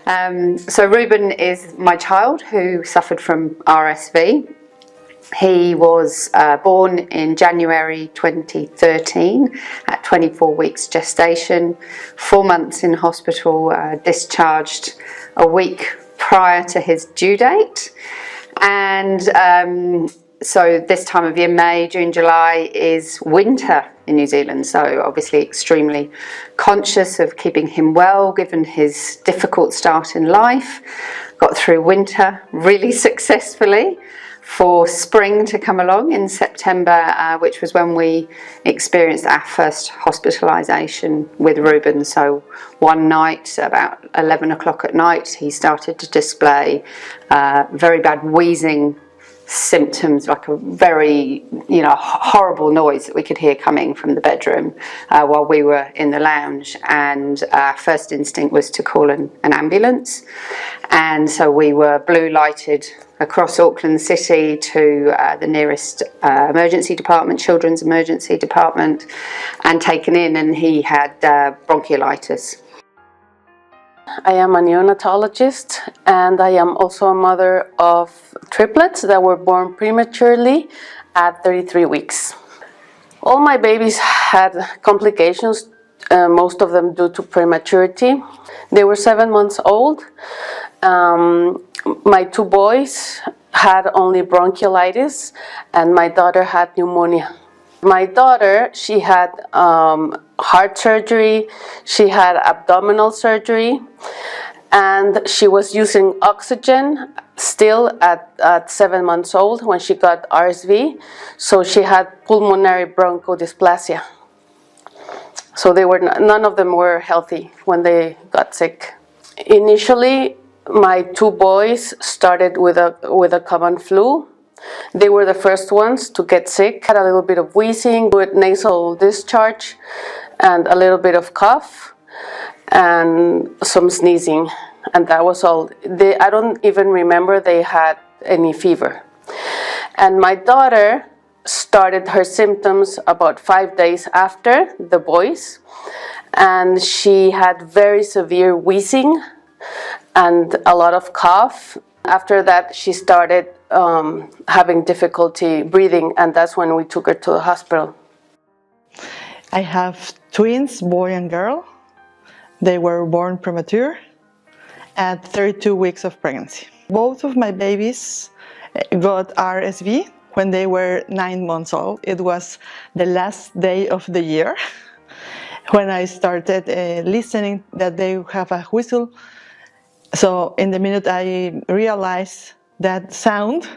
So Ruben is my child who suffered from RSV. He was born in January 2013 at 24 weeks gestation, 4 months in hospital, discharged a week prior to his due date. And so this time of year, May, June, July, is winter in New Zealand. So obviously extremely conscious of keeping him well, given his difficult start in life. Got through winter really successfully, for spring to come along in September, which was when we experienced our first hospitalisation with Ruben. So one night, about 11 o'clock at night, he started to display very bad wheezing symptoms, like a very, horrible noise that we could hear coming from the bedroom while we were in the lounge. And our first instinct was to call an ambulance. And so we were blue lighted across Auckland City to the nearest emergency department, children's emergency department, and taken in, and he had bronchiolitis. I am a neonatologist, and I am also a mother of triplets that were born prematurely at 33 weeks. All my babies had complications, most of them due to prematurity. They were 7 months old. My 2 boys had only bronchiolitis, and my daughter had pneumonia. My daughter, she had heart surgery, she had abdominal surgery, and she was using oxygen still at 7 months old when she got RSV, so she had pulmonary bronchodysplasia. So none of them were healthy when they got sick. Initially, my 2 boys started with a common flu. They were the first ones to get sick, had a little bit of wheezing with nasal discharge and a little bit of cough and some sneezing, and that was all. I don't even remember they had any fever. And my daughter started her symptoms about 5 days after the boys, and she had very severe wheezing and a lot of cough. After that, she started having difficulty breathing, and that's when we took her to the hospital. I have twins, boy and girl. They were born premature at 32 weeks of pregnancy. Both of my babies got RSV when they were 9 months old. It was the last day of the year when I started listening that they have a whistle. So in the minute I realized that sound,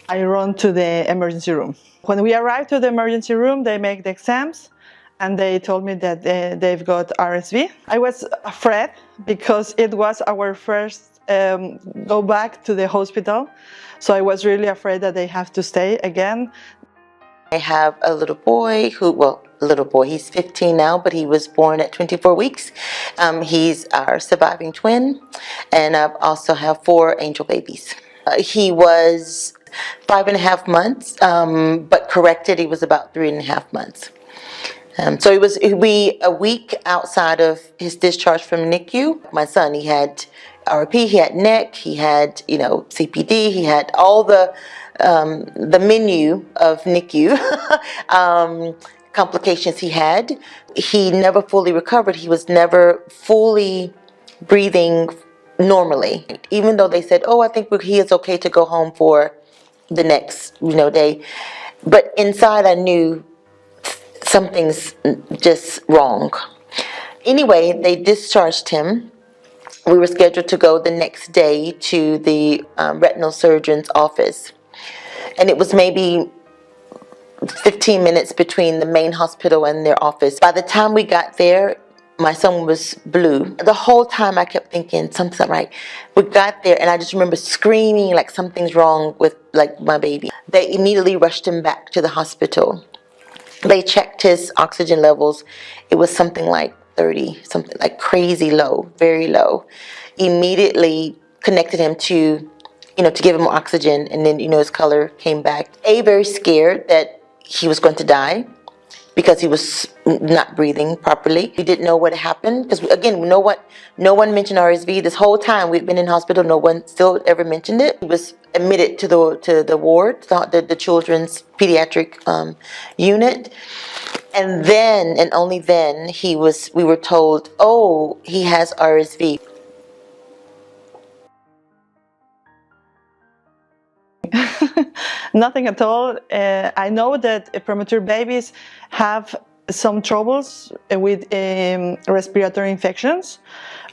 I run to the emergency room. When we arrived to the emergency room, they make the exams, and they told me that they've got RSV. I was afraid because it was our first go back to the hospital, so I was really afraid that they have to stay again. I have a little boy he's 15 now, but he was born at 24 weeks. He's our surviving twin, and I also have 4 angel babies. He was 5.5 months, but corrected, he was about 3.5 months. So it was a week outside of his discharge from NICU. My son, he had RP, he had NEC, he had CPD, he had all the menu of NICU complications he had. He never fully recovered. He was never fully breathing normally. Even though they said, oh, I think he is okay to go home for the next day. But inside I knew something's just wrong. Anyway, they discharged him. We were scheduled to go the next day to the retinal surgeon's office. And it was maybe 15 minutes between the main hospital and their office. By the time we got there, my son was blue. The whole time I kept thinking something's not right. We got there and I just remember screaming like something's wrong with my baby. They immediately rushed him back to the hospital. They checked his oxygen levels. It was something like 30, something like crazy low, very low. Immediately connected him to give him more oxygen, and then his color came back. Very scared that he was going to die. because he was not breathing properly. We didn't know what happened because, again, no one mentioned RSV this whole time we'd been in hospital. No one still ever mentioned it. He was admitted to the ward, the children's pediatric unit, and then and only then we were told, oh, he has RSV. Nothing at all. I know that premature babies have some troubles with respiratory infections.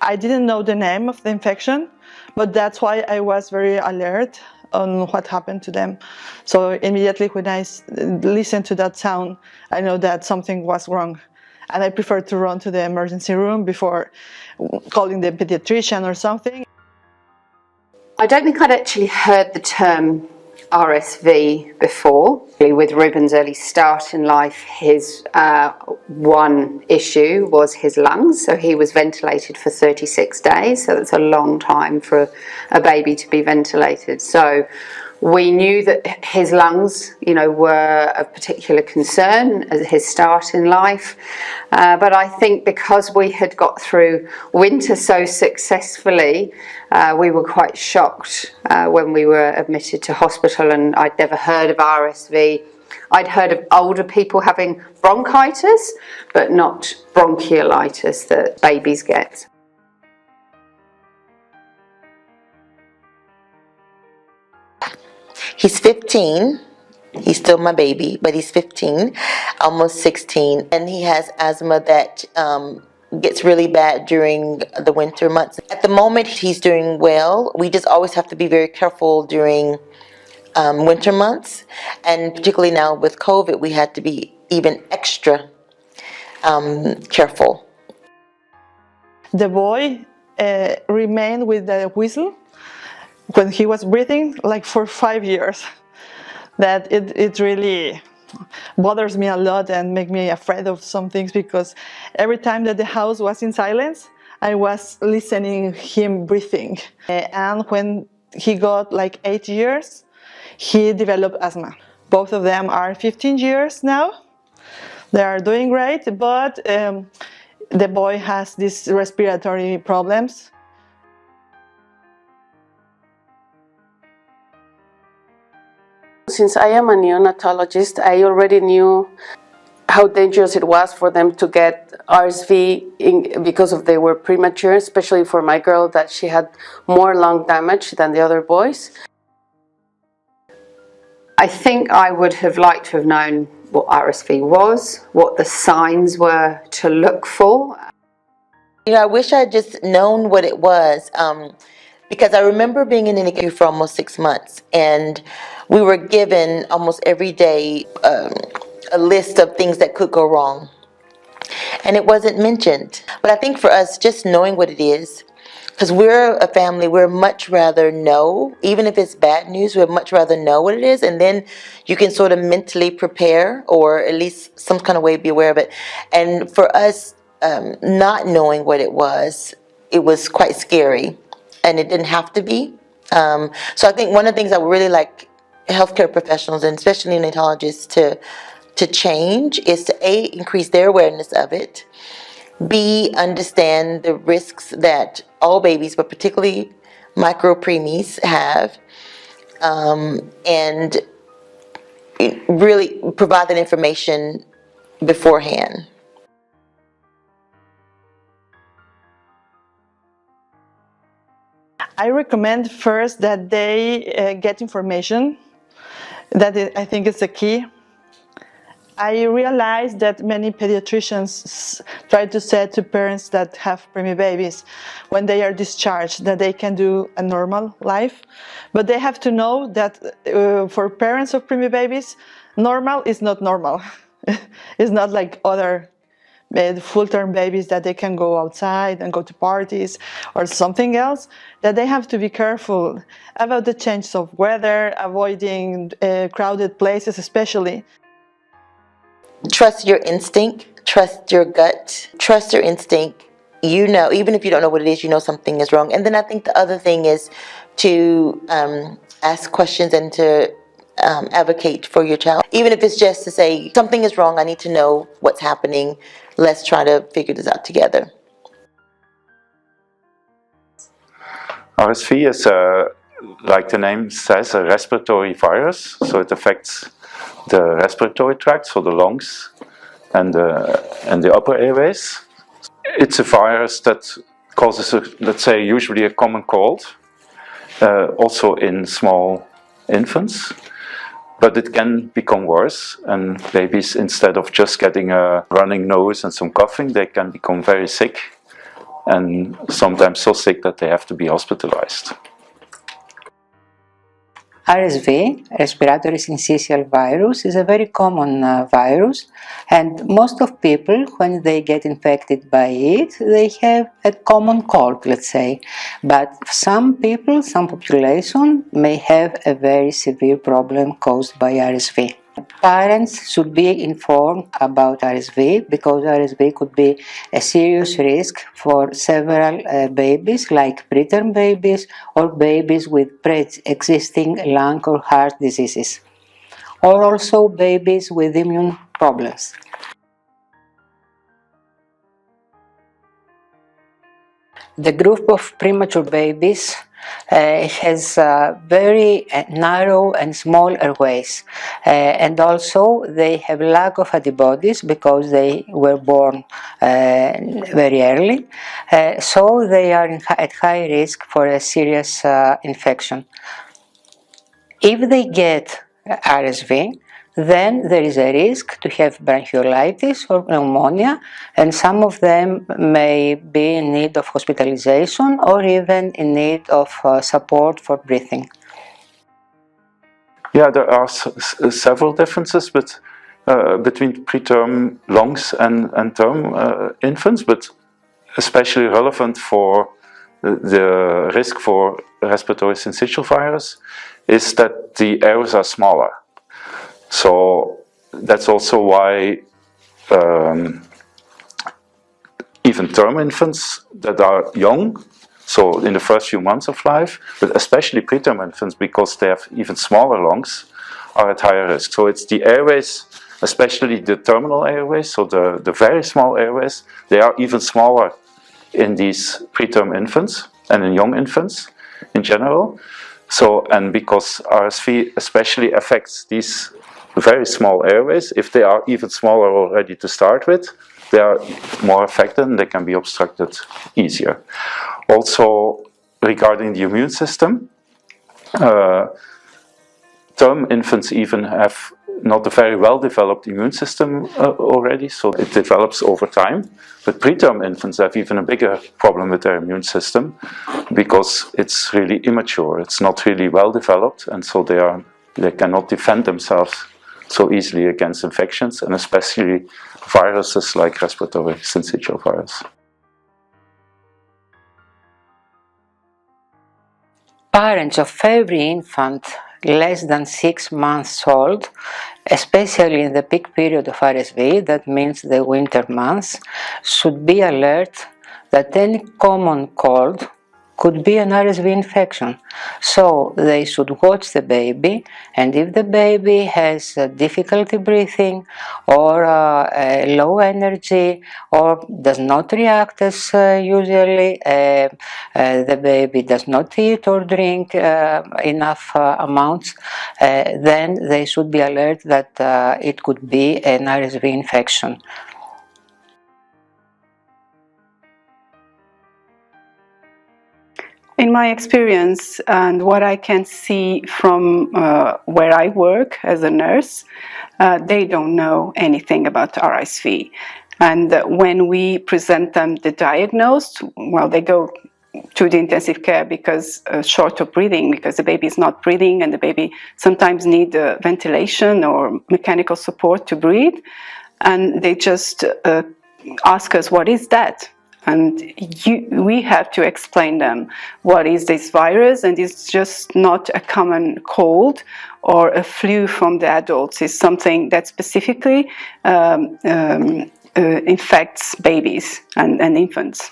I didn't know the name of the infection, but that's why I was very alert on what happened to them. So immediately when I listened to that sound, I know that something was wrong. And I prefer to run to the emergency room before calling the pediatrician or something. I don't think I'd actually heard the term RSV before. With Ruben's early start in life, his one issue was his lungs. So he was ventilated for 36 days. So that's a long time for a baby to be ventilated. So we knew that his lungs, were of particular concern at his start in life. But I think because we had got through winter so successfully, we were quite shocked when we were admitted to hospital, and I'd never heard of RSV. I'd heard of older people having bronchitis, but not bronchiolitis that babies get. He's 15. He's still my baby, but he's 15, almost 16, and he has asthma that gets really bad during the winter months. At the moment, he's doing well. We just always have to be very careful during winter months, and particularly now with COVID, we had to be even extra careful. The boy remained with the whistle when he was breathing, like for 5 years. That it really bothers me a lot and make me afraid of some things, because every time that the house was in silence, I was listening him breathing. And when he got like 8 years, he developed asthma. Both of them are 15 years now. They are doing great, but the boy has these respiratory problems. Since I am a neonatologist, I already knew how dangerous it was for them to get RSV because they were premature, especially for my girl, that she had more lung damage than the other boys. I think I would have liked to have known what RSV was, what the signs were to look for. I wish I'd just known what it was, because I remember being in the NICU for almost 6 months, and we were given almost every day a list of things that could go wrong, and it wasn't mentioned. But I think for us, just knowing what it is, because we're a family, we're much rather know, even if it's bad news, we'd much rather know what it is, and then you can sort of mentally prepare, or at least some kind of way be aware of it. And for us, not knowing what it was quite scary, and it didn't have to be. So I think one of the things I would really like healthcare professionals, and especially neonatologists, to change is to A, increase their awareness of it, B, understand the risks that all babies, but particularly micro preemies, have, and really provide that information beforehand. I recommend first that they get information. I think is the key. I realize that many pediatricians try to say to parents that have preemie babies when they are discharged that they can do a normal life. But they have to know that for parents of preemie babies, normal is not normal. It's not like other full-term babies that they can go outside and go to parties or something else, that they have to be careful about the changes of weather, avoiding crowded places especially. Trust your instinct, trust your gut, trust your instinct. Even if you don't know what it is, something is wrong. And then I think the other thing is to ask questions and to advocate for your child. Even if it's just to say, something is wrong, I need to know what's happening. Let's try to figure this out together. RSV is, like the name says, a respiratory virus. So it affects the respiratory tract, so the lungs and the upper airways. It's a virus that causes, let's say, usually a common cold, also in small infants. But it can become worse, and babies, instead of just getting a running nose and some coughing, they can become very sick, and sometimes so sick that they have to be hospitalized. RSV, respiratory syncytial virus, is a very common virus, and most of people, when they get infected by it, they have a common cold, let's say. But some people, some population, may have a very severe problem caused by RSV. Parents should be informed about RSV because RSV could be a serious risk for several babies, like preterm babies or babies with pre-existing lung or heart diseases, or also babies with immune problems. The group of premature babies has very narrow and small airways, and also they have lack of antibodies because they were born very early, so they are at high risk for a serious infection. If they get RSV, then there is a risk to have bronchiolitis or pneumonia, and some of them may be in need of hospitalization or even in need of support for breathing. Yeah, there are several differences between preterm lungs and term infants, but especially relevant for the risk for respiratory syncytial virus is that the airways are smaller. So that's also why even term infants that are young, so in the first few months of life, but especially preterm infants, because they have even smaller lungs, are at higher risk. So it's the airways, especially the terminal airways, so the very small airways, they are even smaller in these preterm infants and in young infants in general. So, and because RSV especially affects these very small airways, if they are even smaller already to start with, they are more affected and they can be obstructed easier. Also, regarding the immune system, term infants even have not a very well developed immune system already, so it develops over time. But preterm infants have even a bigger problem with their immune system because it's really immature, it's not really well developed, and so they cannot defend themselves so easily against infections, and especially viruses like respiratory syncytial virus. Parents of every infant less than 6 months old, especially in the peak period of RSV, that means the winter months, should be alert that any common cold could be an RSV infection. So they should watch the baby, and if the baby has difficulty breathing or low energy or does not react as usually, the baby does not eat or drink enough amounts, then they should be alert that it could be an RSV infection. In my experience and what I can see from where I work as a nurse, they don't know anything about RSV. And when we present them the diagnosis, well, they go to the intensive care because short of breathing, because the baby is not breathing and the baby sometimes need ventilation or mechanical support to breathe. And they just ask us, what is that? And we have to explain them what is this virus, and it's just not a common cold or a flu from the adults. It's something that specifically infects babies and infants.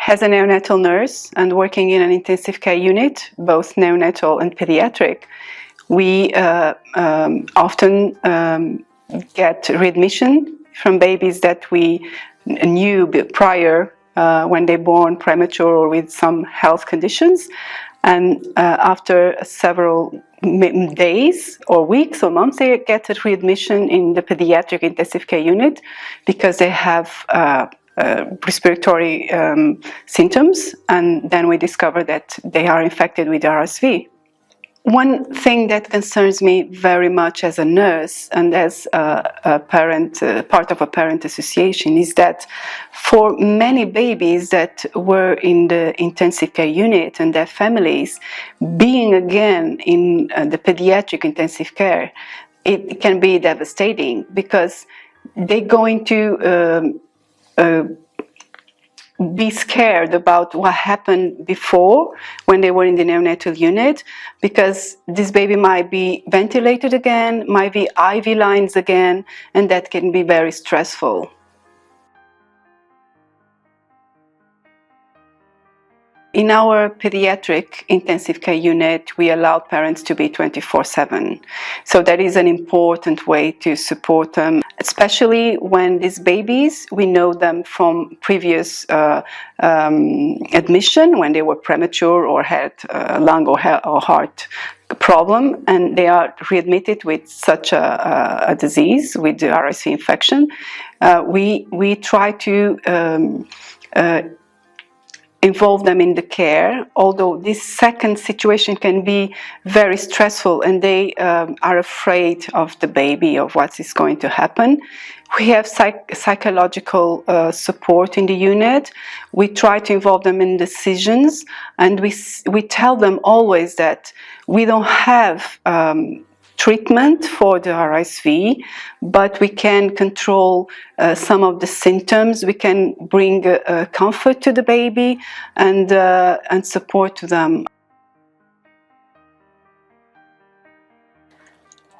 As a neonatal nurse and working in an intensive care unit, both neonatal and pediatric, we often get readmission from babies that we knew prior when they're born premature or with some health conditions. And after several days or weeks or months, they get a readmission in the pediatric intensive care unit because they have respiratory symptoms, and then we discover that they are infected with RSV. One thing that concerns me very much as a nurse and as a parent, part of a parent association, is that for many babies that were in the intensive care unit and their families, being again in the pediatric intensive care, it can be devastating because they're going to be scared about what happened before when they were in the neonatal unit, because this baby might be ventilated again, might be IV lines again, and that can be very stressful. In our pediatric intensive care unit, we allow parents to be 24/7. So that is an important way to support them, especially when these babies, we know them from previous admission when they were premature or had lung or heart problem, and they are readmitted with such a disease, with the RSV infection. We try to involve them in the care, although this second situation can be very stressful and they are afraid of the baby, of what is going to happen. We have psychological support in the unit. We try to involve them in decisions, and we tell them always that we don't have treatment for the RSV, but we can control some of the symptoms. We can bring comfort to the baby and support to them.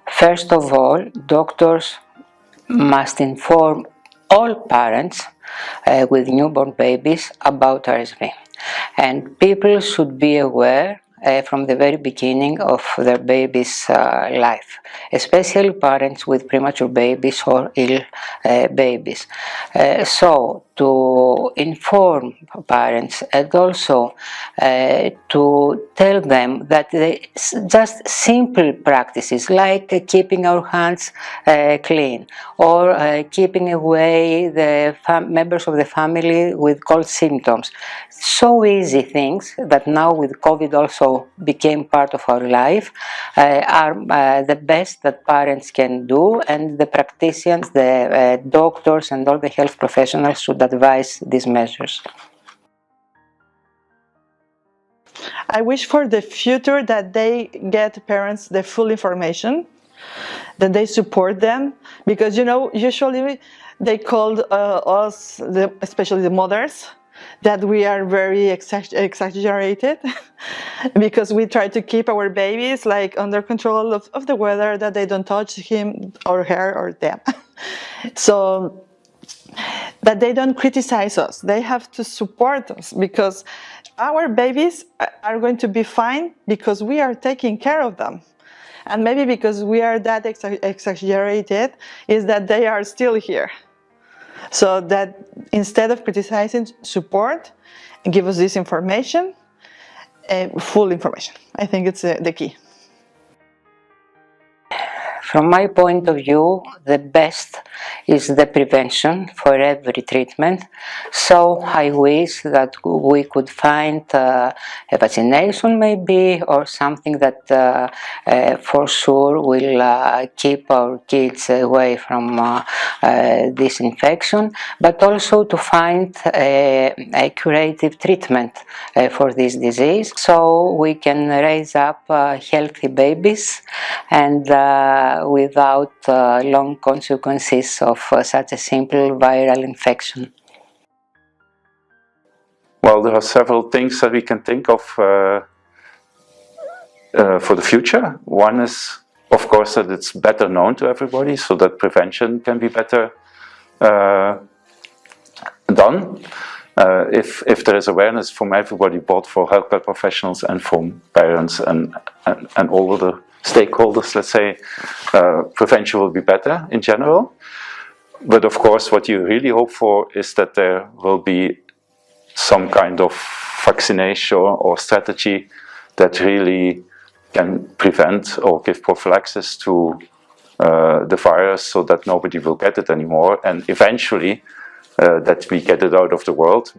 First of all, doctors must inform all parents with newborn babies about RSV, and people should be aware from the very beginning of their baby's life, especially parents with premature babies or ill babies. So to inform parents and also to tell them that just simple practices like keeping our hands clean or keeping away the members of the family with cold symptoms. So easy things that now with COVID also became part of our life are the best that parents can do, and the practitioners, the doctors and all the health professionals should advise these measures. I wish for the future that they get parents the full information, that they support them, because usually they called us, especially the mothers, that we are very exaggerated because we try to keep our babies like under control of the weather, that they don't touch him or her or them. So that they don't criticize us. They have to support us, because our babies are going to be fine because we are taking care of them. And maybe because we are that exaggerated is that they are still here. So that instead of criticizing, support and give us this information, full information. I think it's the key. From my point of view, the best is the prevention for every treatment. So I wish that we could find a vaccination maybe, or something that for sure will keep our kids away from this infection, but also to find a curative treatment for this disease, so we can raise up healthy babies and without long consequences of such a simple viral infection. Well, there are several things that we can think of for the future. One is, of course, that it's better known to everybody, so that prevention can be better done. if there is awareness from everybody, both for healthcare professionals and from parents and all other stakeholders, let's say, prevention will be better in general. But of course, what you really hope for is that there will be some kind of vaccination or strategy that really can prevent or give prophylaxis to the virus so that nobody will get it anymore, and eventually that we get it out of the world.